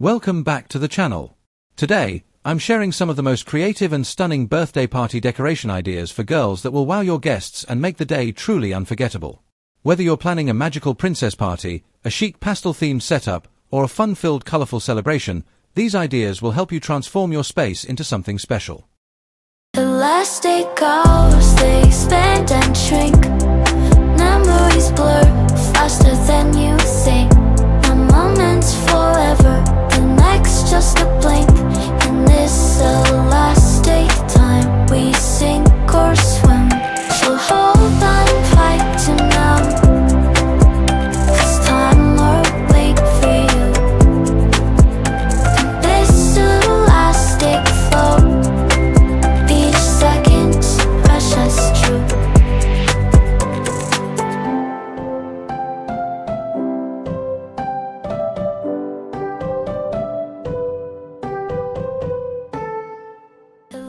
Welcome back to the channel. Today, I'm sharing some of the most creative and stunning birthday party decoration ideas for girls that will wow your guests and make the day truly unforgettable. Whether you're planning a magical princess party, a chic pastel-themed setup, or a fun-filled colorful celebration, these ideas will help you transform your space into something special. Elastic goes, they expand and shrink. Memories blur faster than you think. A moment's forever, the next just a blink. In this elastic time, we sink or swim. So hold on tight to now, 'cause time will wait for you. This elastic flow, each second's precious true.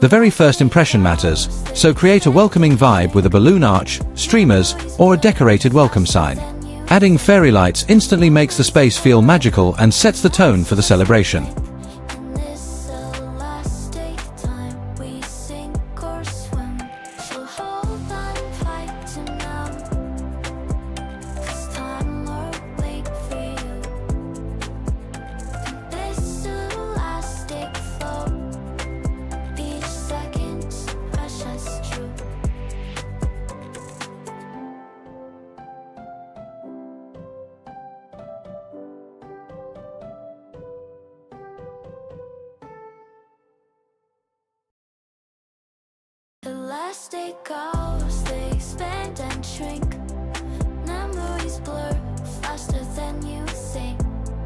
The very first impression matters, so create a welcoming vibe with a balloon arch, streamers, or a decorated welcome sign. Adding fairy lights instantly makes the space feel magical and sets the tone for the celebration. In this elastic time, we sink or swim. So hold on tight to now, 'cause time will wait for you. This elastic flow, each second's precious true. Elastic goes, they expand and shrink. Memories blur faster than you think.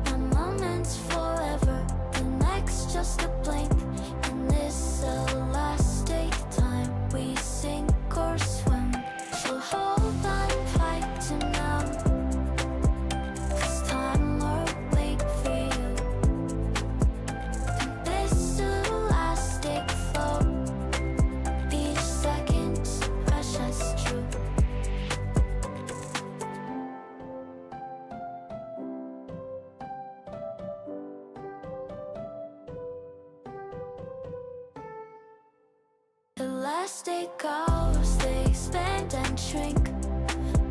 A moment's forever, the next just a blink. In this elastic time, we sink or swim. So hold on tight to now, 'cause time will wait for you. This elastic flow, each second's precious true. Elastic goes, they expand and shrink.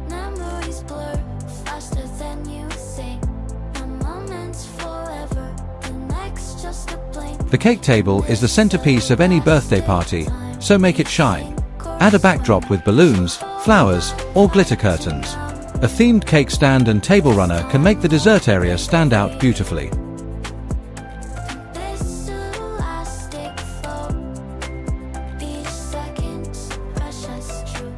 Memories blur faster than you think. A moment's forever, the next just a blink. The cake table is the centerpiece of any birthday party, so make it shine. Add a backdrop with balloons, flowers, or glitter curtains. A themed cake stand and table runner can make the dessert area stand out beautifully. This elastic flow, each second's precious true.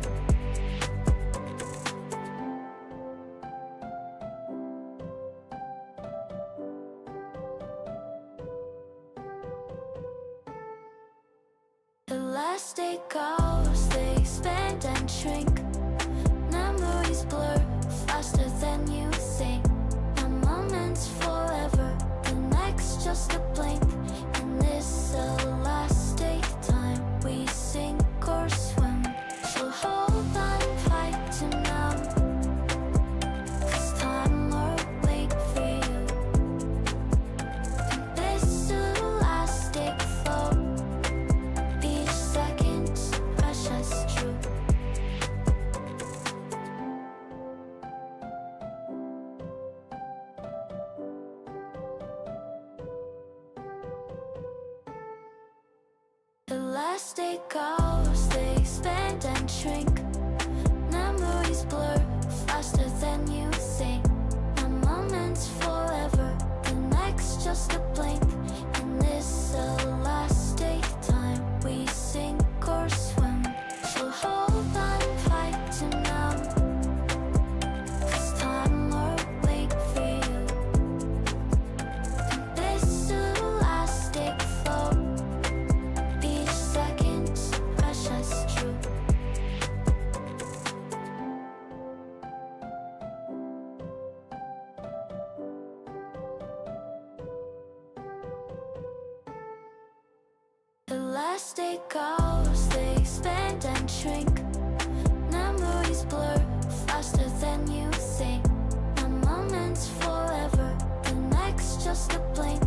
Elastic goes, they expand and shrink. Memories blur faster than you think. A moment's forever, the next just a blink. In this elastic time, we sink or swim. So hold on tight to now, 'cause time will wait for you. This elastic flow, each second's precious true. Elastic goes, they expand and shrink. Memories blur faster than you think. A moment's forever, the next just a blink. In this elastic time, we sink or swim. So hold on tight to now, 'cause time will wait for you. This elastic flow, each second's precious true. Elastic goes, they expand and shrink. Memories blur faster than you think. A moment's forever, the next just a blink.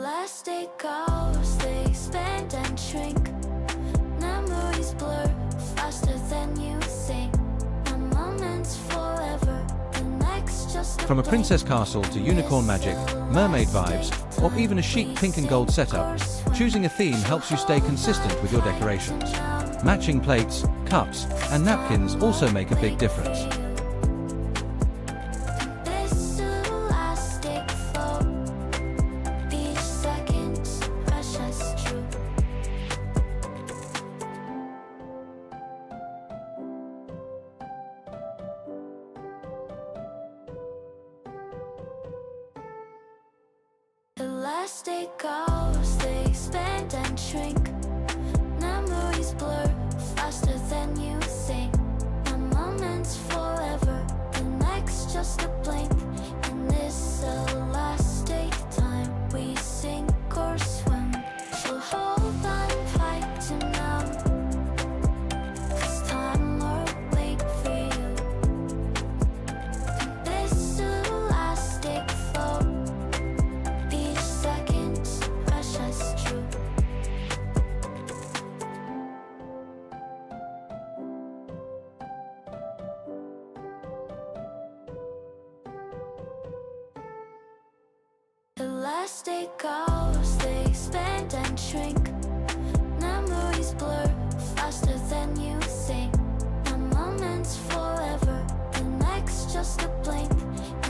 Elastic goes, they expand and shrink. Memories blur faster than you think. A moment's forever, the next just From a princess castle to unicorn magic, mermaid vibes, or even a chic pink and gold setup, choosing a theme helps you stay consistent with your decorations. Matching plates, cups, and napkins also make a big difference. This elastic flow, each second's precious true. Elastic goes, they expand and shrink. Memories blur faster than you think. A moment's forever, the next just a blink. In this elastic time, we sink or swim. So hold on tight to now. It's time or wait for you. This elastic flow, each second's precious true. Elastic goes, they expand and shrink. Memories blur faster than you think. A moment's forever, the next just a blink.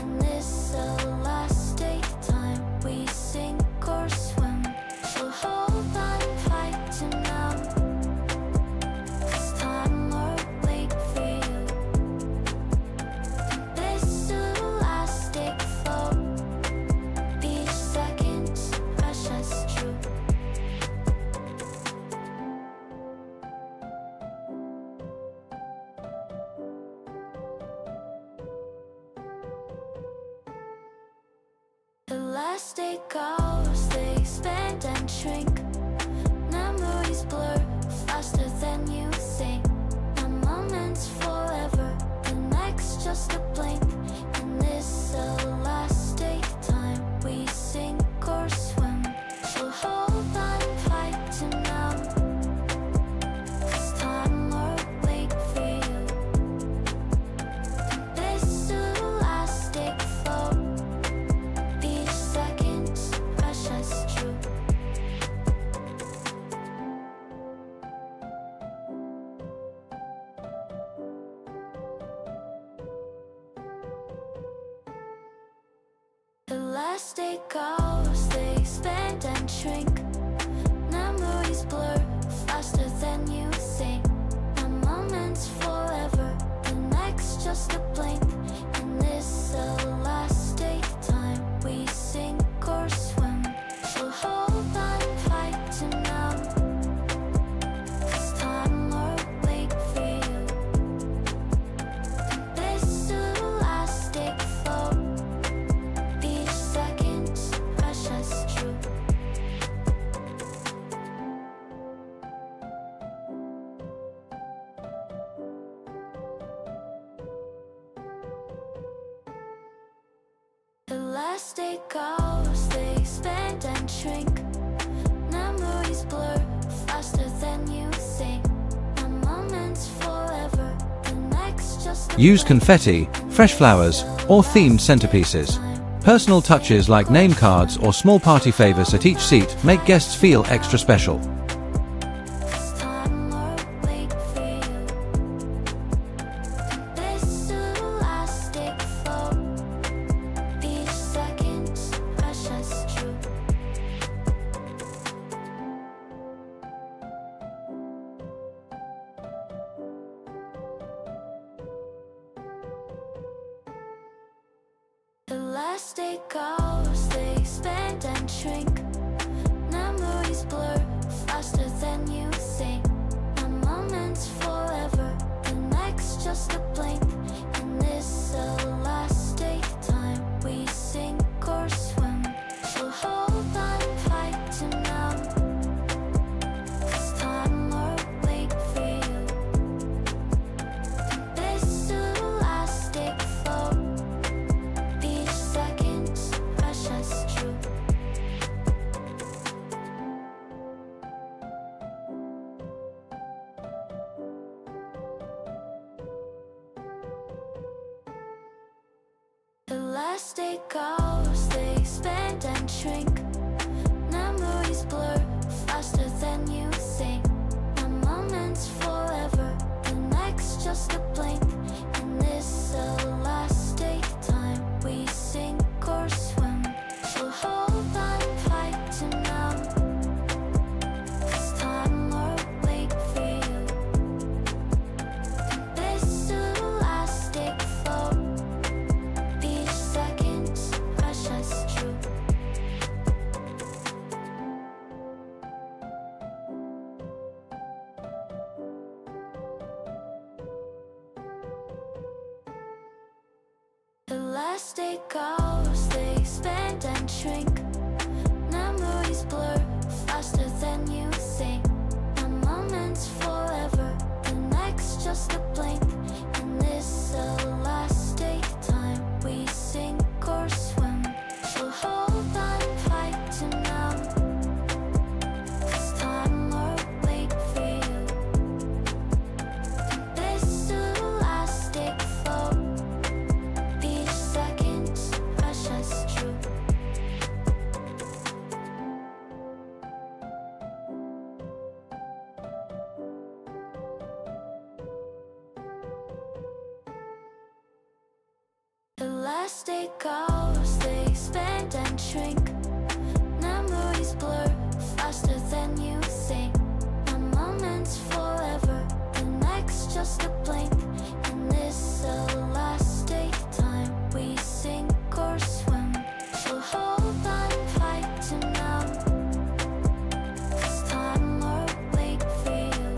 In this elastic time, we sink or swim. So hold on tight to now. It's time or wait for you. This elastic flow, each second's precious true. Elastic goes, they expand and shrink. Memories blur faster than you think. A moment's forever, the next just a blink. In this elastic time, we sink or swim. So hold on tight to now. It's time or wait for you. This elastic flow, each second's precious true. Elastic goes, they expand and shrink. Memories blur faster than you think. A moment's forever, the next just a blink. In this elastic time, we sink or swim. So hold on tight to now. It's time or wait for you. This elastic flow, each second's precious true. Elastic goes, they expand and shrink. Memories blur faster than you think. A moment's forever, the next just a Use blink. confetti, fresh flowers, or themed centerpieces. Personal touches like name cards or small party favors at each seat make guests feel extra special. It's time or wait for you. This elastic flow, each second's precious true. Elastic goes, they expand and shrink. Memories blur faster than you think. A moment's forever, the next just a blink. In this elastic time, we sink or swim. So hold on tight to now. It's time or wait for you. This elastic flow, each second's precious true. Elastic goes, they expand and shrink. Memories blur faster than you think. One moment's forever, the next just a blink. In this elastic time, we sink or swim. So hold on tight to now. This time or wait for you. This elastic flow, each second's precious true. Elastic goes, they expand and shrink. Memories blur faster than you think. One moment's forever, the next just a blink. In this elastic time, we sink or swim. So hold on tight to now. This time or wait for you. This elastic flow, each second's precious true. Elastic goes, they expand and shrink. Memories blur faster than you think. One moment's forever, the next just a blink. In this elastic time, we sink or swim. So hold on tight to now. This time or wait for you.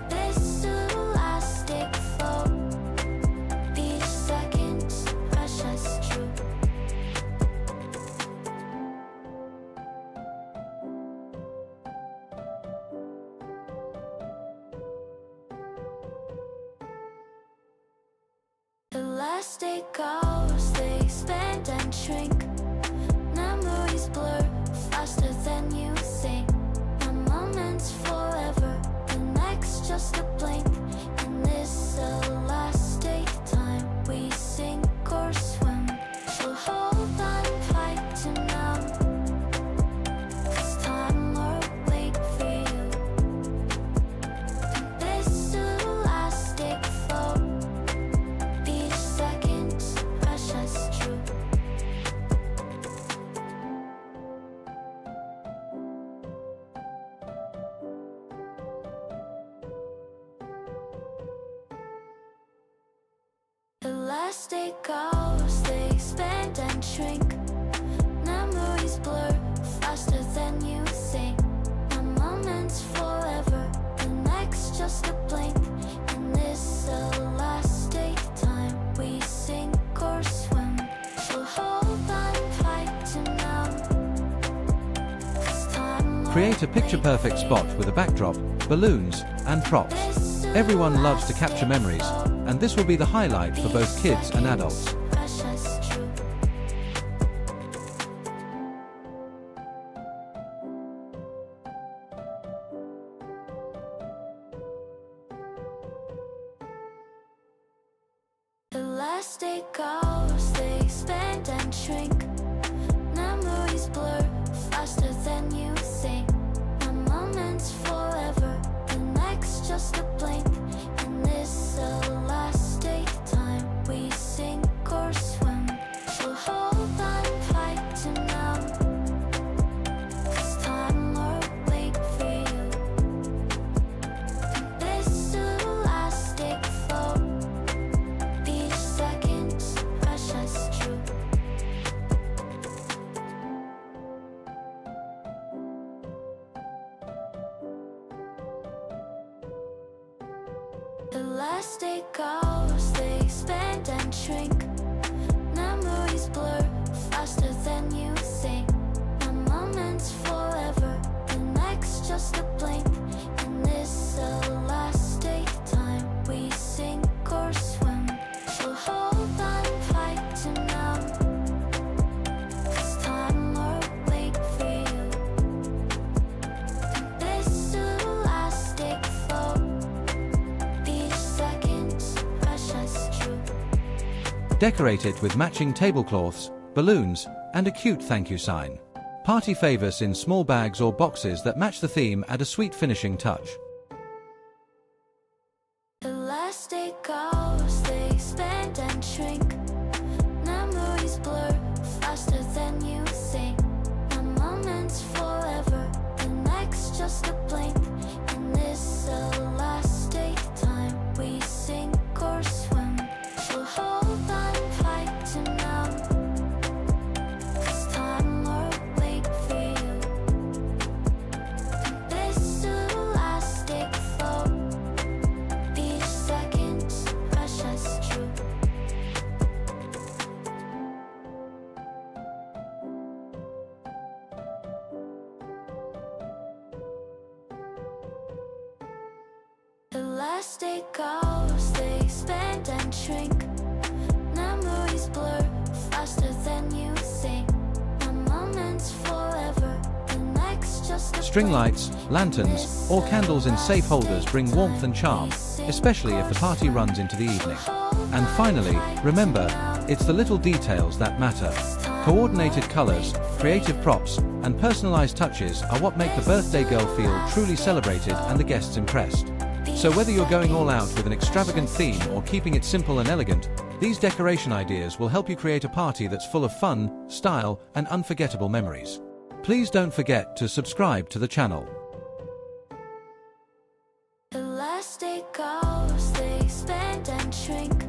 This elastic flow, each second's precious true. Elastic goes, they expand and shrink. Memories blur faster than you think. One moment's forever, the next just a blink. In this elastic time, we sink or swim. So hold on tight to now. This time or wait for you. This elastic flow, each second's precious true. Elastic goes, they expand and shrink. Memories blur faster than you think. One moment's forever, the next just a blink. In this elastic time, we sink or swim. So hold on tight to now. This time or Create a picture-perfect spot with a backdrop, balloons, and props. Everyone loves to capture memories, and this will be the highlight for both kids and adults. precious true. Elastic goes, they expand and shrink. Memories blur faster than you think. One moment's forever, the next just a blink. In this elastic time, we sink or swim. So hold on tight to now. This time or wait for you. This elastic flow, each second's precious true. Elastic goes, they expand and shrink. Memories blur faster than you think. One moment's forever, the next just a blink. In this elastic time, we sink or swim. So hold on tight to now. This time or wait for you. This elastic flow, each second's precious true. Decorate it with matching tablecloths, balloons, and a cute thank you sign. Party favors in small bags or boxes that match the theme add a sweet finishing touch. Elastic goes, they expand and shrink. Memories blur faster than you think. One moment's forever, the next just a blink. In this elastic time, we sink or swim. So hold on tight to now, 'cause time will wait for you. This elastic flow, each second's precious true. Elastic goes, they expand and shrink. Memories blur faster than you think. One moment's forever, the next just a String blink. lights, lanterns, or candles in safe holders bring warmth and charm, especially if the party runs into the evening. And finally, remember, it's the little details that matter. Coordinated colors, creative props, and personalized touches are what make the birthday girl feel truly celebrated and the guests impressed. So whether you're going all out with an extravagant theme or keeping it simple and elegant, these decoration ideas will help you create a party that's full of fun, style, and unforgettable memories. Please don't forget to subscribe to the channel. Elastic goes, they expand and shrink.